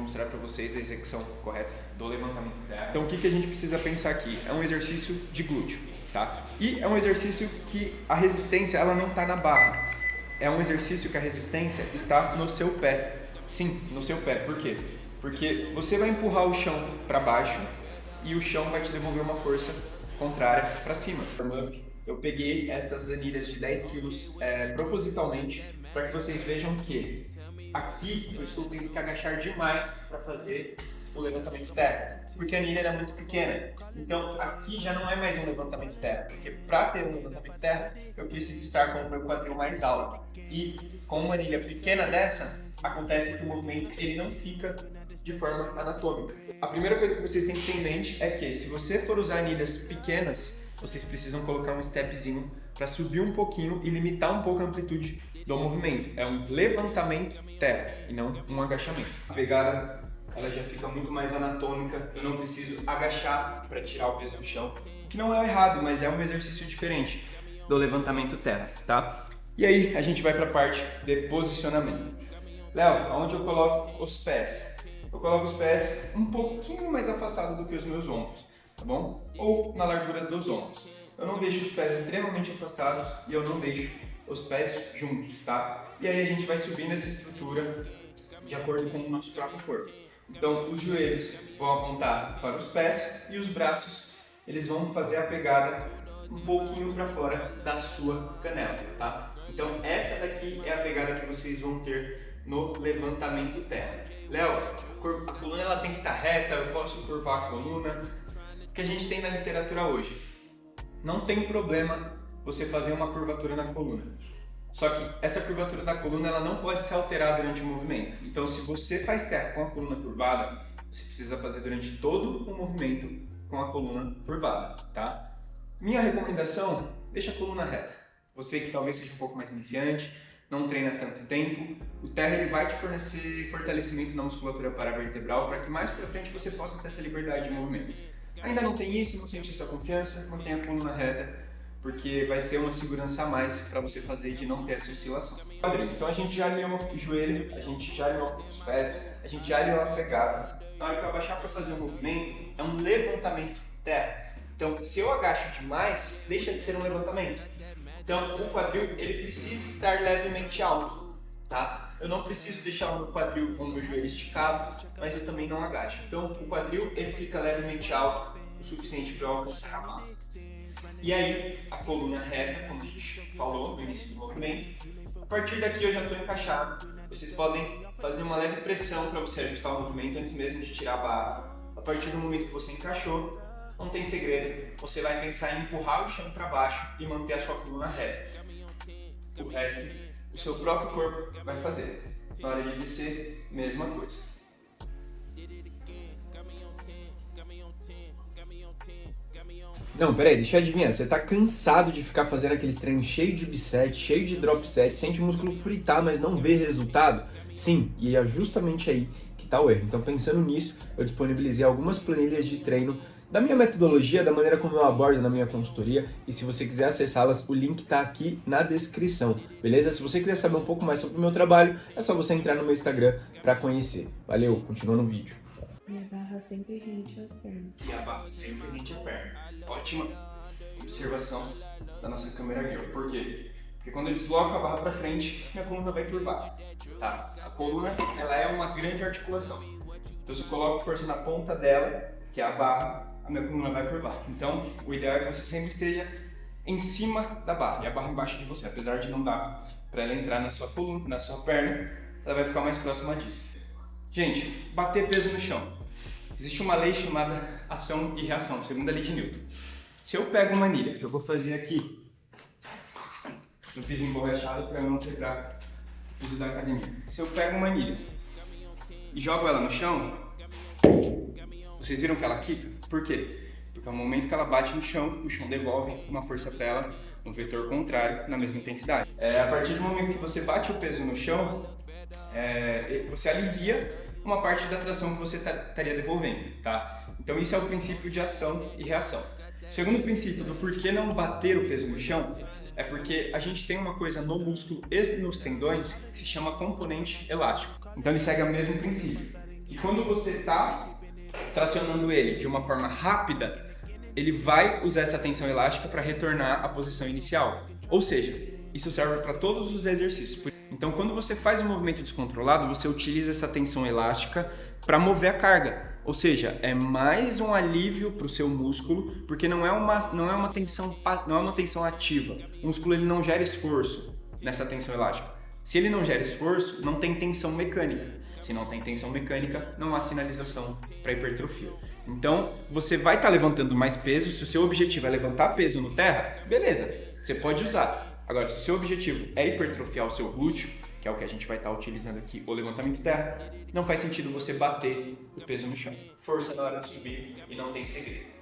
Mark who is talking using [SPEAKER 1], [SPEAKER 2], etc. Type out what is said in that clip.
[SPEAKER 1] mostrar para vocês a execução correta do levantamento de terra. Então o que a gente precisa pensar aqui? É um exercício de glúteo, tá? E é um exercício que a resistência ela não está na barra. É um exercício que a resistência está no seu pé. Sim, no seu pé. Por quê? Porque você vai empurrar o chão para baixo e o chão vai te devolver uma força contrária para cima. Eu peguei essas anilhas de 10 quilos propositalmente para que vocês vejam que aqui eu estou tendo que agachar demais para fazer o levantamento de terra, porque a anilha é muito pequena. Então aqui já não é mais um levantamento de terra, porque para ter um levantamento de terra eu preciso estar com o meu quadril mais alto. E com uma anilha pequena dessa, acontece que o movimento ele não fica de forma anatômica. A primeira coisa que vocês têm que ter em mente é que se você for usar anilhas pequenas, vocês precisam colocar um stepzinho para subir um pouquinho e limitar um pouco a amplitude do movimento. É um levantamento terra e não um agachamento. A pegada ela já fica muito mais anatômica, eu não preciso agachar para tirar o peso do chão, que não é errado, mas é um exercício diferente do levantamento terra, tá? E aí a gente vai para a parte de posicionamento. Léo, onde eu coloco os pés? Eu coloco os pés um pouquinho mais afastados do que os meus ombros, tá bom? Ou na largura dos ombros. Eu não deixo os pés extremamente afastados e eu não deixo os pés juntos, tá? E aí a gente vai subindo essa estrutura de acordo com o nosso próprio corpo. Então os joelhos vão apontar para os pés e os braços eles vão fazer a pegada um pouquinho para fora da sua canela, tá? Então essa daqui é a pegada que vocês vão ter no levantamento terra. Léo, a coluna ela tem que estar reta, eu posso curvar a coluna. O que a gente tem na literatura hoje? Não tem problema você fazer uma curvatura na coluna. Só que essa curvatura da coluna ela não pode ser alterada durante o movimento. Então se você faz terra com a coluna curvada, você precisa fazer durante todo o movimento com a coluna curvada, tá? Minha recomendação, deixa a coluna reta. Você que talvez seja um pouco mais iniciante, não treina tanto tempo, o terra ele vai te fornecer fortalecimento na musculatura paravertebral para que mais para frente você possa ter essa liberdade de movimento. Ainda não tem isso, não sente essa confiança, mantenha a coluna reta, porque vai ser uma segurança a mais para você fazer de não ter essa oscilação. Então a gente já alinhou o joelho, a gente já alinhou os pés, a gente já alinhou a pegada. Na hora que eu abaixar para fazer o movimento, é um levantamento terra. Então se eu agacho demais, deixa de ser um levantamento. Então, o quadril ele precisa estar levemente alto, tá? Eu não preciso deixar o meu quadril com o meu joelho esticado, mas eu também não agacho. Então, o quadril ele fica levemente alto, o suficiente para eu alcançar a barra. E aí, a coluna reta, como a gente falou no início do movimento. A partir daqui eu já estou encaixado. Vocês podem fazer uma leve pressão para você ajustar o movimento antes mesmo de tirar a barra. A partir do momento que você encaixou, não tem segredo, você vai pensar em empurrar o chão para baixo e manter a sua coluna reta. O resto, o seu próprio corpo vai fazer. Na hora de descer, mesma coisa.
[SPEAKER 2] Não, peraí, deixa eu adivinhar, você tá cansado de ficar fazendo aqueles treinos cheios de bicep, cheio de drop set, sente o músculo fritar, mas não vê resultado? Sim, e é justamente aí que tá o erro. Então pensando nisso, eu disponibilizei algumas planilhas de treino da minha metodologia, da maneira como eu abordo na minha consultoria, e se você quiser acessá-las, o link está aqui na descrição, beleza? Se você quiser saber um pouco mais sobre o meu trabalho, é só você entrar no meu Instagram para conhecer. Valeu, continua no vídeo.
[SPEAKER 3] E a barra sempre rente às pernas.
[SPEAKER 1] E a barra sempre rente à perna. Ótima observação da nossa câmera girl. Por quê? Porque quando eu desloco a barra para frente, minha coluna vai curvar, tá? A coluna, ela é uma grande articulação. Então se eu coloco força na ponta dela, que é a barra, a minha coluna vai curvar. Então, o ideal é que você sempre esteja em cima da barra, e a barra embaixo de você. Apesar de não dar para ela entrar na sua coluna, na sua perna, ela vai ficar mais próxima disso. Gente, bater peso no chão. Existe uma lei chamada ação e reação, segunda lei de Newton. Se eu pego uma anilha, que eu vou fazer aqui, no piso emborrachado para não quebrar o piso da academia. Se eu pego uma anilha e jogo ela no chão, vocês viram que ela quica? Por quê? Porque ao momento que ela bate no chão, o chão devolve uma força para ela, um vetor contrário, na mesma intensidade. A partir do momento que você bate o peso no chão, você alivia uma parte da tração que você estaria devolvendo, tá? Então isso é o princípio de ação e reação. O segundo princípio do porquê não bater o peso no chão é porque a gente tem uma coisa no músculo e nos tendões que se chama componente elástico. Então ele segue o mesmo princípio. que quando você está tracionando ele de uma forma rápida, ele vai usar essa tensão elástica para retornar à posição inicial. Ou seja, isso serve para todos os exercícios. Então, quando você faz um movimento descontrolado, você utiliza essa tensão elástica para mover a carga. Ou seja, é mais um alívio para o seu músculo, porque não é uma tensão ativa. O músculo ele não gera esforço nessa tensão elástica. Se ele não gera esforço, não tem tensão mecânica. Se não tem tensão mecânica, não há sinalização para hipertrofia. Então, você vai estar levantando mais peso. Se o seu objetivo é levantar peso no terra, beleza, você pode usar. Agora, se o seu objetivo é hipertrofiar o seu glúteo, que é o que a gente vai estar utilizando aqui, o levantamento terra, não faz sentido você bater o peso no chão. Força na hora de subir e não tem segredo.